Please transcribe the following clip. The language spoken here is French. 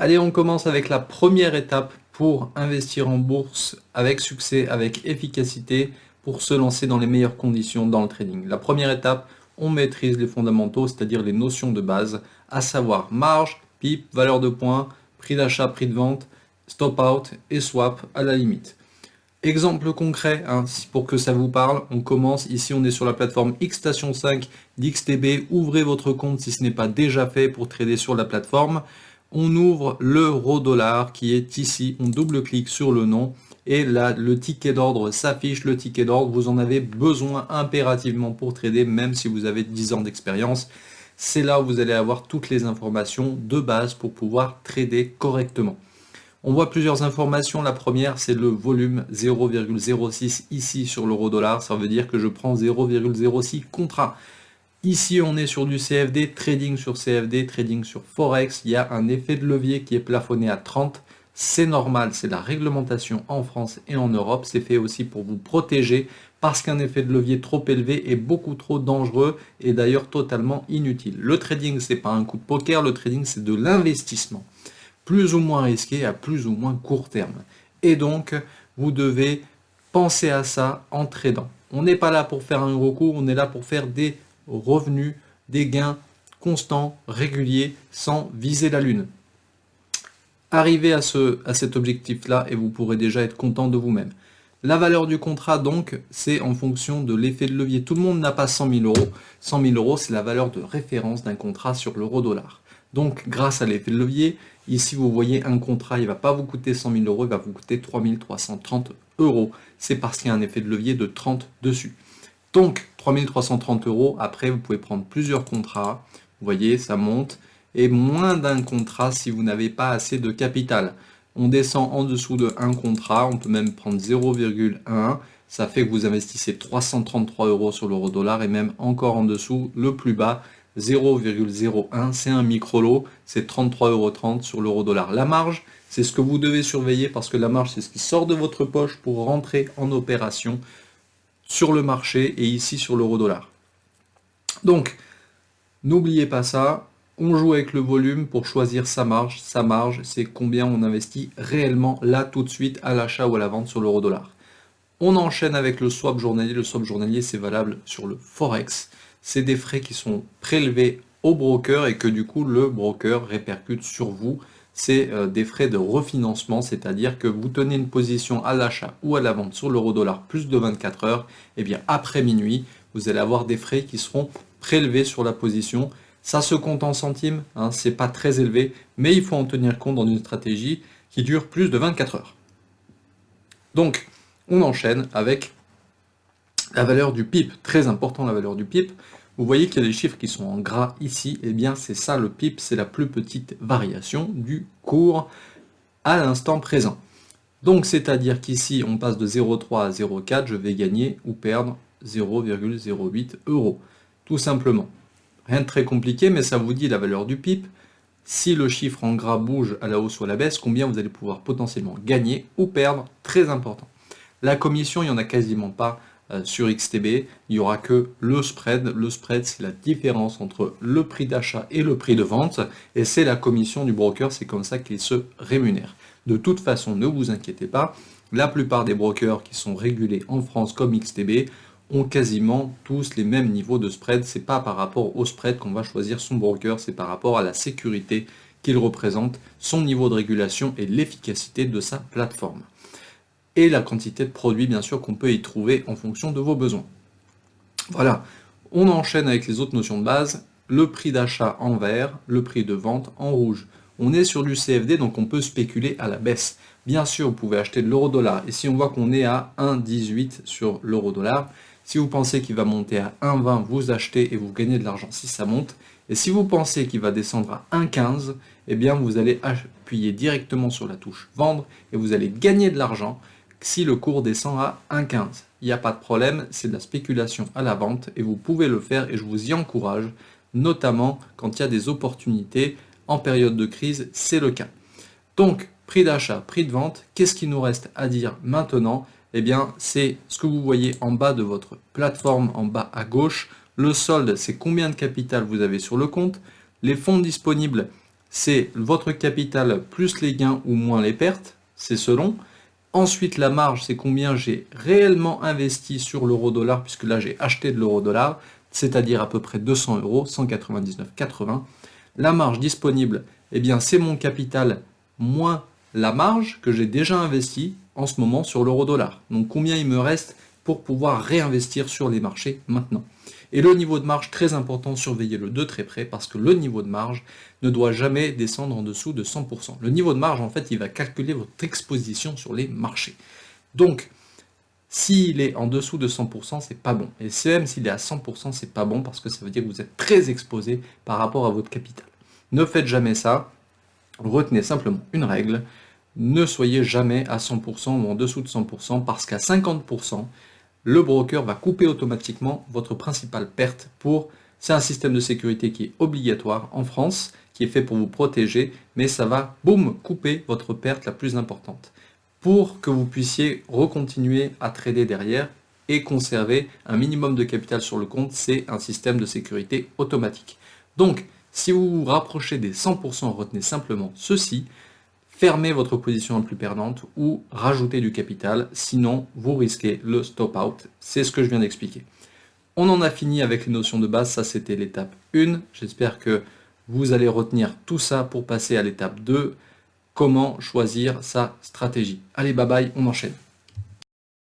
Allez, on commence avec la première étape pour investir en bourse avec succès, avec efficacité, pour se lancer dans les meilleures conditions dans le trading. La première étape, on maîtrise les fondamentaux, c'est-à-dire les notions de base, à savoir marge, PIP, valeur de points, prix d'achat, prix de vente, stop out et swap à la limite. Exemple concret, pour que ça vous parle, on commence, ici on est sur la plateforme Xstation 5 d'XTB, ouvrez votre compte si ce n'est pas déjà fait pour trader sur la plateforme. On ouvre l'euro-dollar qui est ici, on double-clique sur le nom et là le ticket d'ordre s'affiche, le ticket d'ordre, vous en avez besoin impérativement pour trader même si vous avez 10 ans d'expérience. C'est là où vous allez avoir toutes les informations de base pour pouvoir trader correctement. On voit plusieurs informations. La première, c'est le volume 0,06 ici sur l'euro-dollar. Ça veut dire que je prends 0,06 contrats. Ici, on est sur du CFD, trading sur CFD, trading sur Forex. Il y a un effet de levier qui est plafonné à 30. C'est normal, c'est la réglementation en France et en Europe. C'est fait aussi pour vous protéger parce qu'un effet de levier trop élevé est beaucoup trop dangereux et d'ailleurs totalement inutile. Le trading, c'est pas un coup de poker. Le trading, c'est de l'investissement. Plus ou moins risqué à plus ou moins court terme. Et donc, vous devez penser à ça en tradant. On n'est pas là pour faire un gros coup, on est là pour faire des revenus, des gains constants, réguliers, sans viser la lune. Arrivez à cet objectif-là et vous pourrez déjà être content de vous-même. La valeur du contrat, donc, c'est en fonction de l'effet de levier. Tout le monde n'a pas 100 000 euros. 100 000 euros, c'est la valeur de référence d'un contrat sur l'euro-dollar. Donc, grâce à l'effet de levier, ici, vous voyez un contrat, il ne va pas vous coûter 100 000 euros, il va vous coûter 3 330 euros. C'est parce qu'il y a un effet de levier de 30 dessus. Donc, 3 330 euros, après, vous pouvez prendre plusieurs contrats. Vous voyez, ça monte. Et moins d'un contrat si vous n'avez pas assez de capital. On descend en dessous de un contrat, on peut même prendre 0,1. Ça fait que vous investissez 333 euros sur l'euro-dollar et même encore en dessous, le plus bas, 0,01, c'est un micro-lot, c'est 33,30 euros sur l'euro-dollar. La marge, c'est ce que vous devez surveiller parce que la marge, c'est ce qui sort de votre poche pour rentrer en opération sur le marché et ici sur l'euro-dollar. Donc, n'oubliez pas ça, on joue avec le volume pour choisir sa marge. Sa marge, c'est combien on investit réellement là tout de suite à l'achat ou à la vente sur l'euro-dollar. On enchaîne avec le swap journalier. Le swap journalier, c'est valable sur le Forex. C'est des frais qui sont prélevés au broker et que du coup, le broker répercute sur vous. C'est des frais de refinancement, c'est-à-dire que vous tenez une position à l'achat ou à la vente sur l'euro-dollar plus de 24 heures, et bien après minuit, vous allez avoir des frais qui seront prélevés sur la position. Ça se compte en centimes, c'est pas très élevé, mais il faut en tenir compte dans une stratégie qui dure plus de 24 heures. Donc, on enchaîne avec la valeur du PIP, très important la valeur du PIP. Vous voyez qu'il y a des chiffres qui sont en gras ici, et bien c'est ça le PIP, c'est la plus petite variation du cours à l'instant présent. Donc c'est-à-dire qu'ici on passe de 0,3 à 0,4, je vais gagner ou perdre 0,08 euros, tout simplement. Rien de très compliqué, mais ça vous dit la valeur du PIP. Si le chiffre en gras bouge à la hausse ou à la baisse, combien vous allez pouvoir potentiellement gagner ou perdre, très important. La commission, il n'y en a quasiment pas sur XTB, il n'y aura que le spread. Le spread, c'est la différence entre le prix d'achat et le prix de vente, et c'est la commission du broker, c'est comme ça qu'il se rémunère. De toute façon, ne vous inquiétez pas, la plupart des brokers qui sont régulés en France comme XTB ont quasiment tous les mêmes niveaux de spread. C'est pas par rapport au spread qu'on va choisir son broker, c'est par rapport à la sécurité qu'il représente, son niveau de régulation et l'efficacité de sa plateforme. Et la quantité de produits, bien sûr, qu'on peut y trouver en fonction de vos besoins. Voilà, on enchaîne avec les autres notions de base. Le prix d'achat en vert, le prix de vente en rouge. On est sur du CFD, donc on peut spéculer à la baisse. Bien sûr, vous pouvez acheter de l'euro-dollar. Et si on voit qu'on est à 1,18 sur l'euro-dollar, si vous pensez qu'il va monter à 1,20, vous achetez et vous gagnez de l'argent si ça monte. Et si vous pensez qu'il va descendre à 1,15, eh bien vous allez appuyer directement sur la touche vendre et vous allez gagner de l'argent si le cours descend à 1,15. Il n'y a pas de problème, c'est de la spéculation à la vente et vous pouvez le faire et je vous y encourage, notamment quand il y a des opportunités en période de crise, c'est le cas. Donc, prix d'achat, prix de vente, qu'est-ce qu'il nous reste à dire maintenant? Eh bien, c'est ce que vous voyez en bas de votre plateforme, en bas à gauche. Le solde, c'est combien de capital vous avez sur le compte. Les fonds disponibles, c'est votre capital plus les gains ou moins les pertes, c'est selon. Ensuite, la marge, c'est combien j'ai réellement investi sur l'euro-dollar, puisque là, j'ai acheté de l'euro-dollar, c'est-à-dire à peu près 200 euros, 199,80. La marge disponible, eh bien, c'est mon capital moins la marge que j'ai déjà investie en ce moment sur l'euro-dollar. Donc, combien il me reste pour pouvoir réinvestir sur les marchés maintenant. Et le niveau de marge, très important, surveillez-le de très près, parce que le niveau de marge ne doit jamais descendre en dessous de 100%. Le niveau de marge, en fait, il va calculer votre exposition sur les marchés. Donc, s'il est en dessous de 100%, c'est pas bon. Et même s'il est à 100%, c'est pas bon, parce que ça veut dire que vous êtes très exposé par rapport à votre capital. Ne faites jamais ça. Retenez simplement une règle. Ne soyez jamais à 100% ou en dessous de 100%, parce qu'à 50%, le broker va couper automatiquement votre principale perte c'est un système de sécurité qui est obligatoire en France, qui est fait pour vous protéger, mais ça va, boum, couper votre perte la plus importante. Pour que vous puissiez recontinuer à trader derrière et conserver un minimum de capital sur le compte, c'est un système de sécurité automatique. Donc, si vous vous rapprochez des 100%, retenez simplement ceci. Fermez votre position la plus perdante ou rajoutez du capital, sinon vous risquez le stop out. C'est ce que je viens d'expliquer. On en a fini avec les notions de base, ça c'était l'étape 1. J'espère que vous allez retenir tout ça pour passer à l'étape 2, comment choisir sa stratégie. Allez, bye bye, on enchaîne.